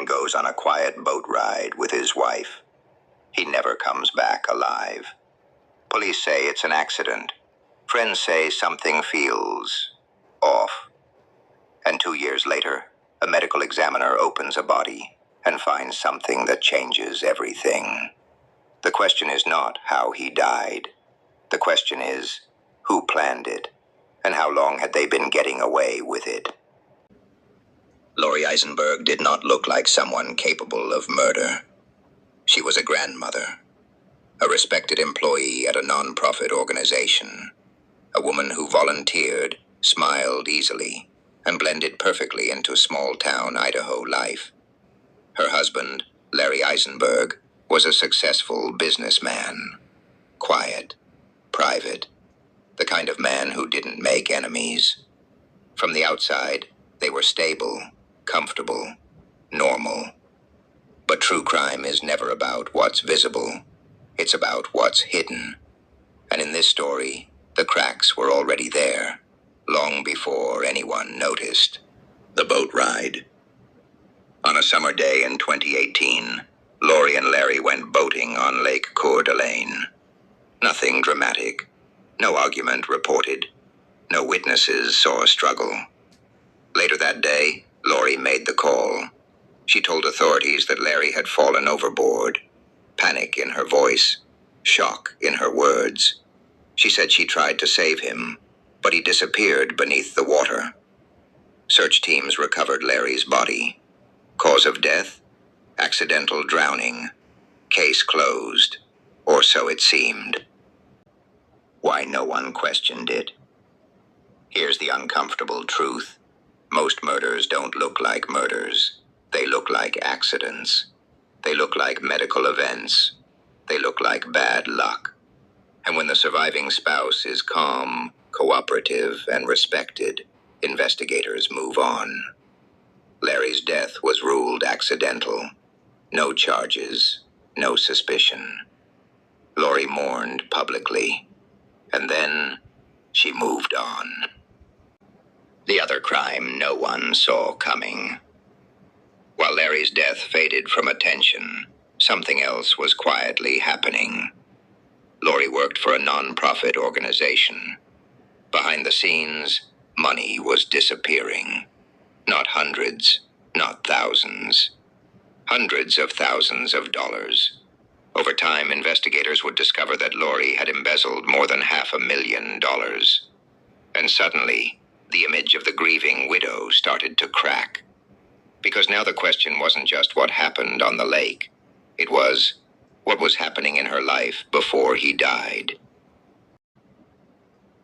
man goes on a quiet boat ride with his wife. He never comes back alive. Police say it's an accident. Friends say something feels off. And 2 years later, a medical examiner opens a body and finds something that changes everything. The question is not how he died. The question is, who planned it, and how long had they been getting away with it? Lori Isenberg did not look like someone capable of murder. She was a grandmother, a respected employee at a non-profit organization, a woman who volunteered, smiled easily, and blended perfectly into small-town Idaho life. Her husband, Larry Isenberg, was a successful businessman, quiet, private, the kind of man who didn't make enemies. From the outside, they were stable, comfortable, normal. But true crime is never about what's visible. It's about what's hidden. And in this story, the cracks were already there, long before anyone noticed. The boat ride. On a summer day in 2018, Lori and Larry went boating on Lake Coeur d'Alene. Nothing dramatic. No argument reported. No witnesses saw a struggle. Later that day, Lori made the call. She told authorities that Larry had fallen overboard. Panic in her voice. Shock in her words. She said she tried to save him, but he disappeared beneath the water. Search teams recovered Larry's body. Cause of death? Accidental drowning. Case closed. Or so it seemed. Why no one questioned it? Here's the uncomfortable truth. Most murders don't look like murders. They look like accidents. They look like medical events. They look like bad luck. And when the surviving spouse is calm, cooperative, and respected, investigators move on. Larry's death was ruled accidental. No charges, no suspicion. Lori mourned publicly. And then she moved on. The other crime no one saw coming. While Larry's death faded from attention, something else was quietly happening. Lori worked for a non-profit organization. Behind the scenes, money was disappearing. Not hundreds, not thousands. Hundreds of thousands of dollars. Over time, investigators would discover that Lori had embezzled more than $500,000. And suddenly, the image of the grieving widow started to crack. Because now the question wasn't just what happened on the lake. It was, what was happening in her life before he died?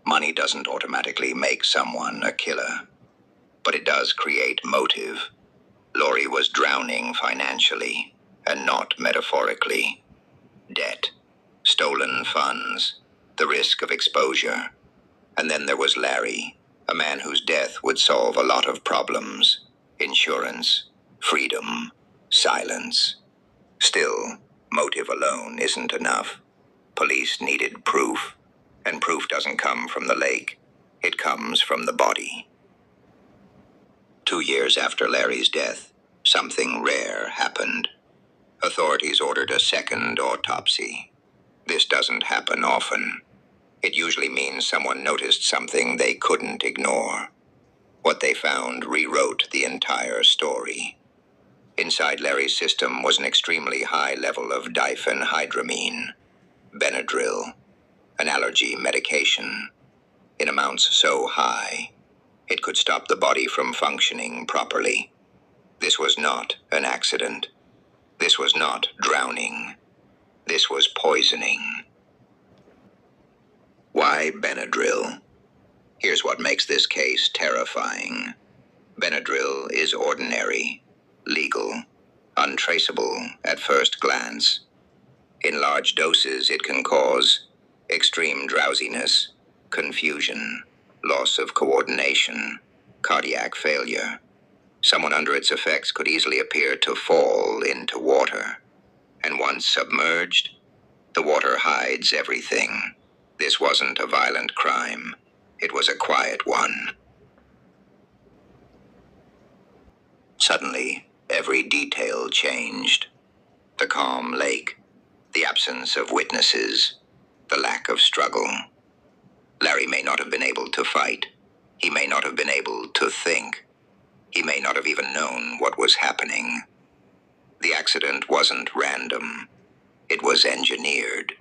Money doesn't automatically make someone a killer, but it does create motive. Lori was drowning financially, and not metaphorically. Debt, stolen funds, the risk of exposure. And then there was Larry, a man whose death would solve a lot of problems. Insurance, freedom, silence. Still, motive alone isn't enough. Police needed proof, and proof doesn't come from the lake. It comes from the body. 2 years after Larry's death, something rare happened. Authorities ordered a second autopsy. This doesn't happen often. It usually means someone noticed something they couldn't ignore. What they found rewrote the entire story. Inside Larry's system was an extremely high level of diphenhydramine, Benadryl, an allergy medication, in amounts so high it could stop the body from functioning properly. This was not an accident. This was not drowning. This was poisoning. Why Benadryl? Here's what makes this case terrifying. Benadryl is ordinary, legal, untraceable at first glance. In large doses, it can cause extreme drowsiness, confusion, loss of coordination, cardiac failure. Someone under its effects could easily appear to fall into water. And once submerged, the water hides everything. This wasn't a violent crime. It was a quiet one. Suddenly, Every detail changed. The calm lake, the absence of witnesses, the lack of struggle. Larry may not have been able to fight. He may not have been able to think. He may not have even known what was happening. The accident wasn't random. It was engineered.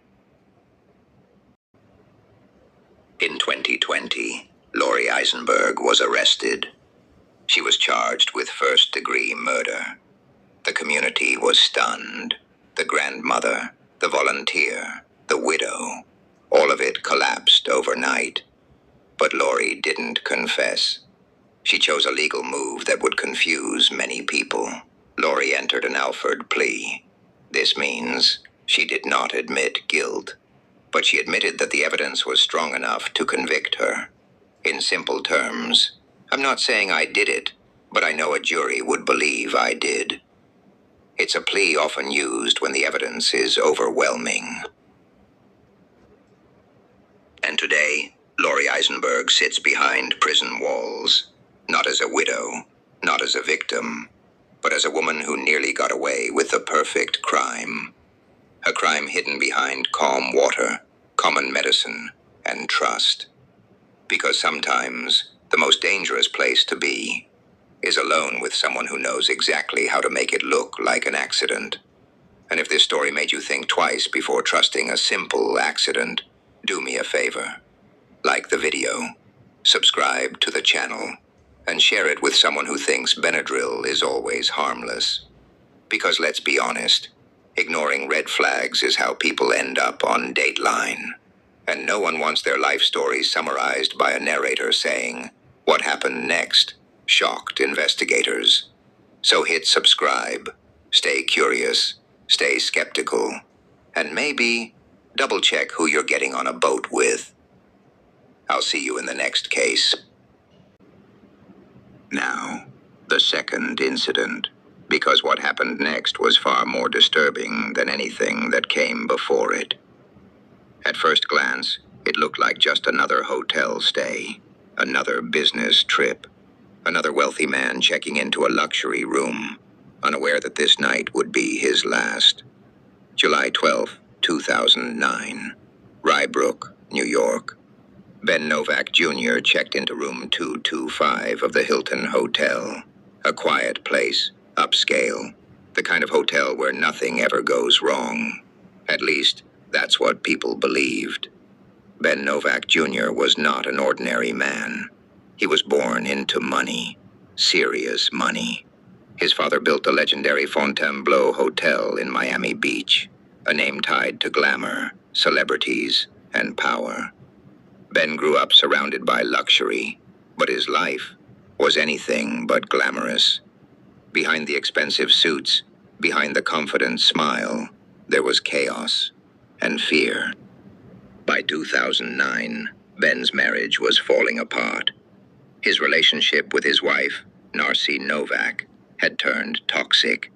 In 2020, Lori Isenberg was arrested. She was charged with first-degree murder. The community was stunned. The grandmother, the volunteer, the widow, all of it collapsed overnight. But Lori didn't confess. She chose a legal move that would confuse many people. Lori entered an Alford plea. This means she did not admit guilt, but she admitted that the evidence was strong enough to convict her. In simple terms, I'm not saying I did it, but I know a jury would believe I did. It's a plea often used when the evidence is overwhelming. And today, Lori Isenberg sits behind prison walls, not as a widow, not as a victim, but as a woman who nearly got away with the perfect crime. A crime hidden behind calm water, common medicine, and trust. Because sometimes the most dangerous place to be is alone with someone who knows exactly how to make it look like an accident. And if this story made you think twice before trusting a simple accident, do me a favor. Like the video, subscribe to the channel, and share it with someone who thinks Benadryl is always harmless. Because let's be honest, ignoring red flags is how people end up on Dateline. And no one wants their life story summarized by a narrator saying, "What happened next? Shocked investigators." So hit subscribe, stay curious, stay skeptical, and maybe double check who you're getting on a boat with. I'll see you in the next case. Now, the second incident, because what happened next was far more disturbing than anything that came before it. At first glance, it looked like just another hotel stay, another business trip, another wealthy man checking into a luxury room, unaware that this night would be his last. July 12, 2009, Rybrook, New York. Ben Novack Jr. checked into room 225 of the Hilton Hotel, a quiet place, upscale, the kind of hotel where nothing ever goes wrong. At least, that's what people believed. Ben Novack Jr. was not an ordinary man. He was born into money, serious money. His father built the legendary Fontainebleau Hotel in Miami Beach, a name tied to glamour, celebrities, and power. Ben grew up surrounded by luxury, but his life was anything but glamorous. Behind the expensive suits, behind the confident smile, there was chaos and fear. By 2009, Ben's marriage was falling apart. His relationship with his wife, Narcy Novack, had turned toxic.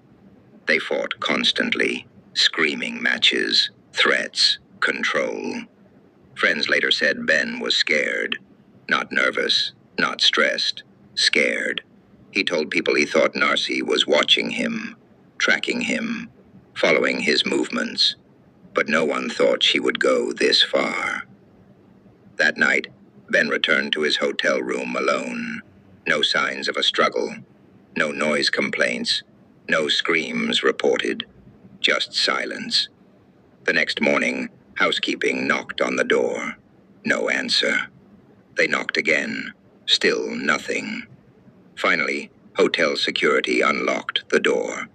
They fought constantly, screaming matches, threats, control. Friends later said Ben was scared. Not nervous, not stressed, scared. He told people he thought Narcy was watching him, tracking him, following his movements. But no one thought she would go this far. That night, Ben returned to his hotel room alone. No signs of a struggle, no noise complaints, no screams reported, just silence. The next morning, housekeeping knocked on the door. No answer. They knocked again. Still nothing. Finally, hotel security unlocked the door.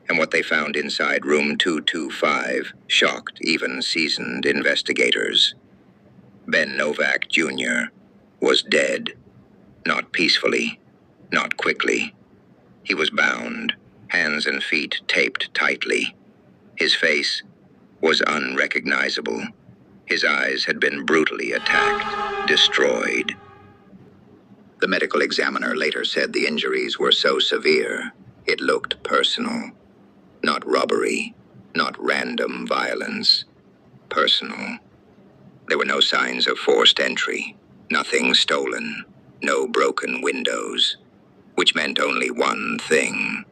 And what they found inside room 225 shocked even seasoned investigators. Ben Novack Jr. was dead. Not peacefully, not quickly. He was bound, hands and feet taped tightly. His face was unrecognizable. His eyes had been brutally attacked, destroyed. The medical examiner later said the injuries were so severe, it looked personal. Not robbery, not random violence. Personal. There were no signs of forced entry, nothing stolen, no broken windows, which meant only one thing.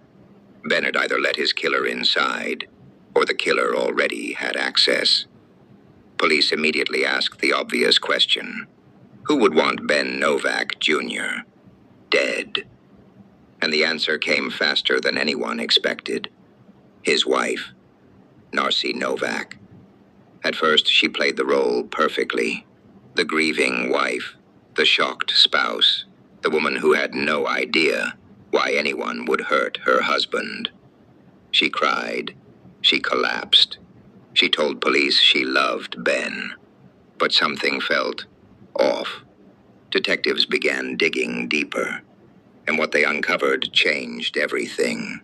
Ben had either let his killer inside, or the killer already had access. Police immediately asked the obvious question: who would want Ben Novack Jr. dead? And the answer came faster than anyone expected. His wife, Narcy Novack. At first, she played the role perfectly. The grieving wife, the shocked spouse, the woman who had no idea why anyone would hurt her husband. She cried. She collapsed. She told police she loved Ben. But something felt off. Detectives began digging deeper, and what they uncovered changed everything.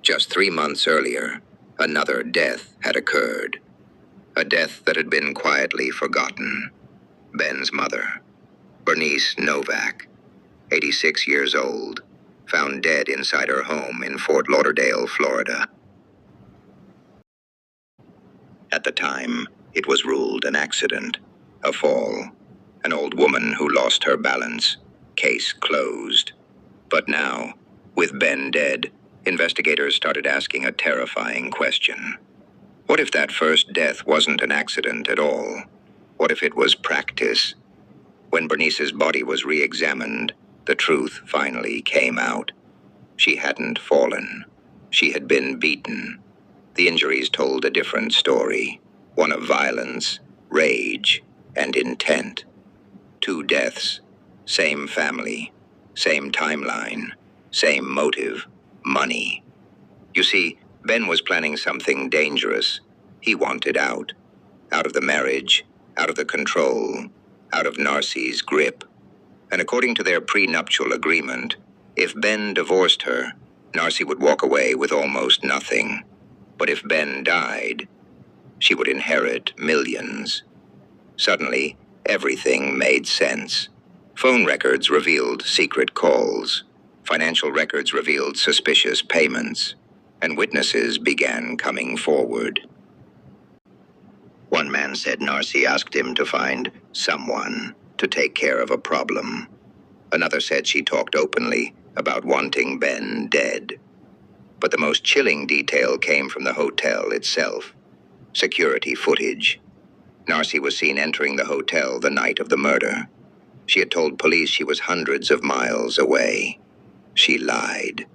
Just 3 months earlier, another death had occurred. A death that had been quietly forgotten. Ben's mother, Bernice Novack, 86 years old, found dead inside her home in Fort Lauderdale, Florida. At the time, it was ruled an accident, a fall, an old woman who lost her balance. Case closed. But now, with Ben dead, investigators started asking a terrifying question. What if that first death wasn't an accident at all? What if it was practice? When Bernice's body was re-examined, the truth finally came out. She hadn't fallen. She had been beaten. The injuries told a different story, one of violence, rage, and intent. 2 deaths, same family, same timeline, same motive, money. You see, Ben was planning something dangerous. He wanted out of the marriage, out of the control, out of Narcy's grip. And according to their prenuptial agreement, if Ben divorced her, Narcy would walk away with almost nothing. But if Ben died, she would inherit millions. Suddenly, everything made sense. Phone records revealed secret calls. Financial records revealed suspicious payments. And witnesses began coming forward. One man said Narcy asked him to find someone to take care of a problem. Another said she talked openly about wanting Ben dead. But the most chilling detail came from the hotel itself. Security footage. Narcy was seen entering the hotel the night of the murder. She had told police she was hundreds of miles away. She lied.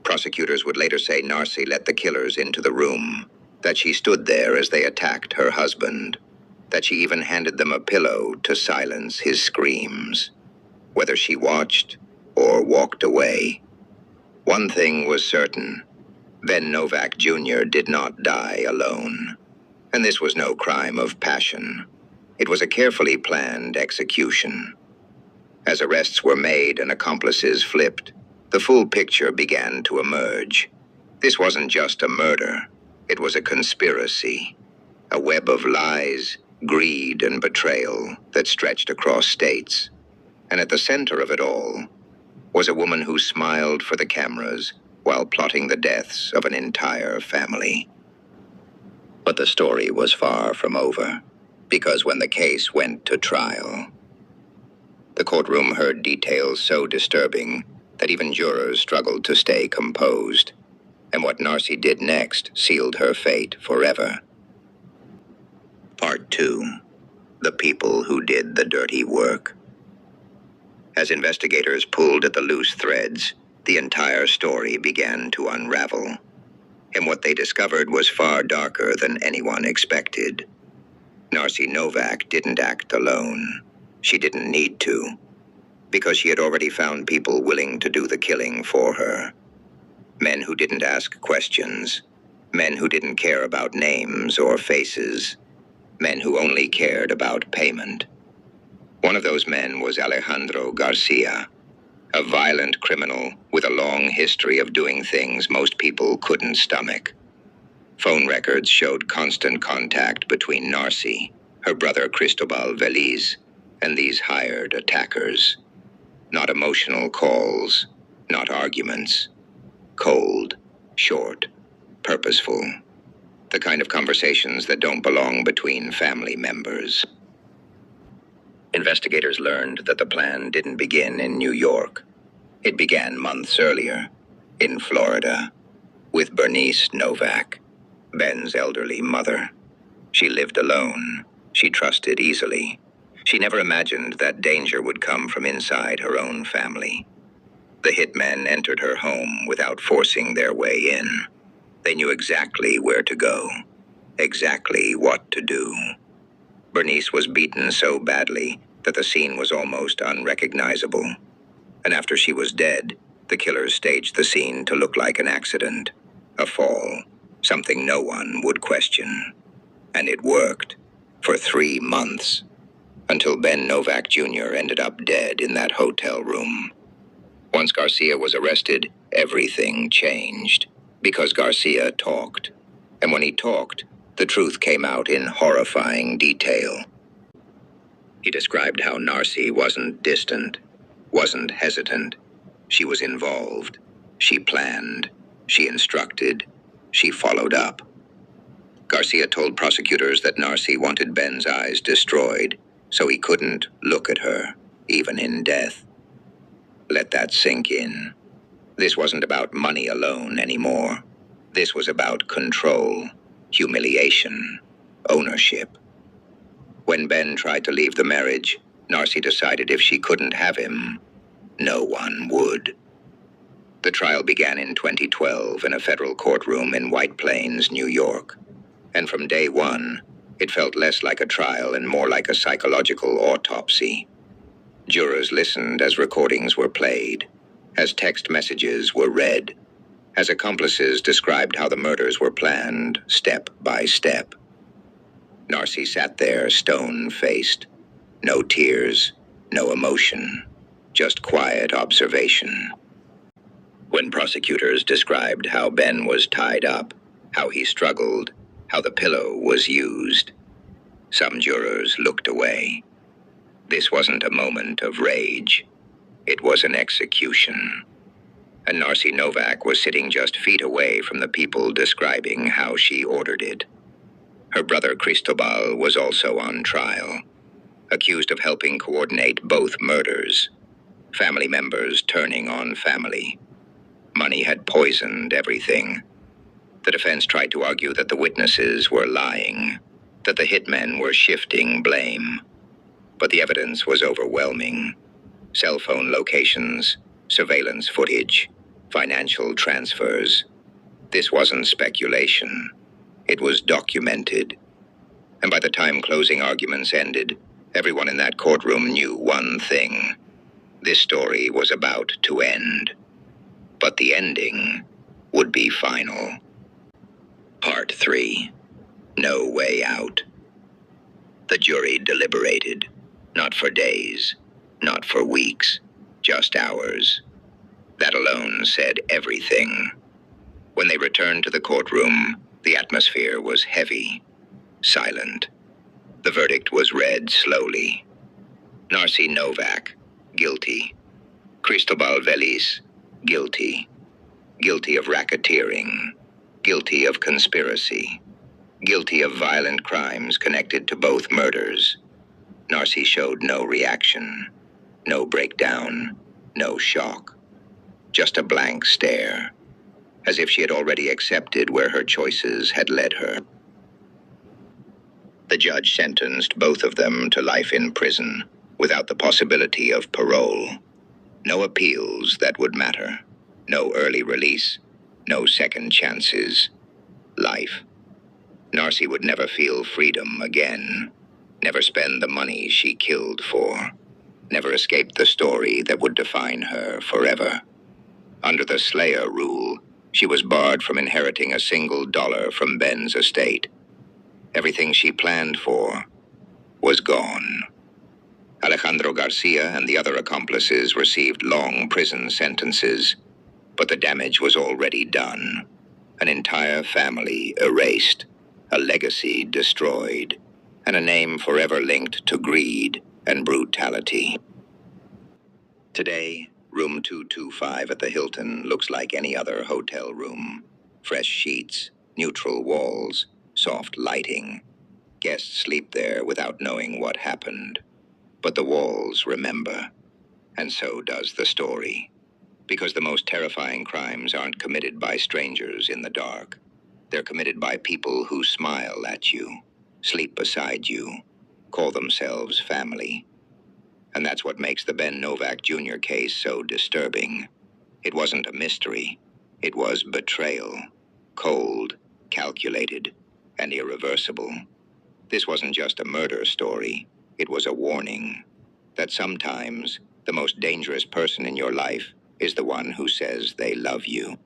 Prosecutors would later say Narcy let the killers into the room, that she stood there as they attacked her husband, that she even handed them a pillow to silence his screams. Whether she watched or walked away, one thing was certain: Ben Novack Jr. did not die alone. And this was no crime of passion. It was a carefully planned execution. As arrests were made and accomplices flipped, the full picture began to emerge. This wasn't just a murder. It was a conspiracy. A web of lies, greed, and betrayal that stretched across states. And at the center of it all was a woman who smiled for the cameras while plotting the deaths of an entire family. But the story was far from over, because when the case went to trial, the courtroom heard details so disturbing that even jurors struggled to stay composed. And what Narcy did next sealed her fate forever. Part 2. The people who did the dirty work. As investigators pulled at the loose threads, the entire story began to unravel. And what they discovered was far darker than anyone expected. Narcy Novack didn't act alone. She didn't need to, because she had already found people willing to do the killing for her. Men who didn't ask questions. Men who didn't care about names or faces. Men who only cared about payment. One of those men was Alejandro Garcia, a violent criminal with a long history of doing things most people couldn't stomach. Phone records showed constant contact between Narcy, her brother Cristobal Veliz, and these hired attackers. Not emotional calls, not arguments. Cold, short, purposeful. The kind of conversations that don't belong between family members. Investigators learned that the plan didn't begin in New York. It began months earlier, in Florida. with Bernice Novack, Ben's elderly mother. She lived alone. She trusted easily. She never imagined that danger would come from inside her own family. The hitmen entered her home without forcing their way in. They knew exactly where to go, exactly what to do. Bernice was beaten so badly that the scene was almost unrecognizable. And after she was dead, the killers staged the scene to look like an accident, a fall, something no one would question. And it worked for 3 months, until Ben Novack Jr. ended up dead in that hotel room. Once Garcia was arrested, everything changed, because Garcia talked. And when he talked, the truth came out in horrifying detail. He described how Narcy wasn't distant, wasn't hesitant. She was involved. She planned. She instructed. She followed up. Garcia told prosecutors that Narcy wanted Ben's eyes destroyed, so he couldn't look at her, even in death. Let that sink in. This wasn't about money alone anymore. This was about control, humiliation, ownership. When Ben tried to leave the marriage, Narcy decided if she couldn't have him, no one would. The trial began in 2012 in a federal courtroom in White Plains, New York. And from day one, it felt less like a trial and more like a psychological autopsy. Jurors listened as recordings were played, as text messages were read, as accomplices described how the murders were planned, step by step. Narcy sat there, stone-faced. No tears, no emotion, just quiet observation. When prosecutors described how Ben was tied up, how he struggled, how the pillow was used, some jurors looked away. This wasn't a moment of rage. It was an execution. And Narcy Novack was sitting just feet away from the people describing how she ordered it. Her brother Cristobal was also on trial, accused of helping coordinate both murders. Family members turning on family. Money had poisoned everything. The defense tried to argue that the witnesses were lying, that the hitmen were shifting blame. But the evidence was overwhelming. Cell phone locations, surveillance footage, financial transfers. This wasn't speculation. It was documented. And by the time closing arguments ended, everyone in that courtroom knew one thing. This story was about to end. But the ending would be final. Part 3. No Way Out. The jury deliberated. Not for days, not for weeks, just hours. That alone said everything. When they returned to the courtroom, the atmosphere was heavy, silent. The verdict was read slowly. Narcy Novack, guilty. Cristobal Velis, guilty. Guilty of racketeering. Guilty of conspiracy. Guilty of violent crimes connected to both murders. Narcy showed no reaction, no breakdown, no shock. Just a blank stare, as if she had already accepted where her choices had led her. The judge sentenced both of them to life in prison, without the possibility of parole. No appeals that would matter. No early release. No second chances. Life. Narcy would never feel freedom again. Never spend the money she killed for. Never escape the story that would define her forever. Under the Slayer rule, she was barred from inheriting a single dollar from Ben's estate. Everything she planned for was gone. Alejandro Garcia and the other accomplices received long prison sentences, but the damage was already done. An entire family erased, a legacy destroyed, and a name forever linked to greed and brutality. Today, room 225 at the Hilton looks like any other hotel room. Fresh sheets, neutral walls, soft lighting. Guests sleep there without knowing what happened. But the walls remember, and so does the story. Because the most terrifying crimes aren't committed by strangers in the dark. They're committed by people who smile at you, sleep beside you, call themselves family. And that's what makes the Ben Novack Jr. case so disturbing. It wasn't a mystery. It was betrayal. Cold, calculated, and irreversible. This wasn't just a murder story. It was a warning that sometimes the most dangerous person in your life is the one who says they love you.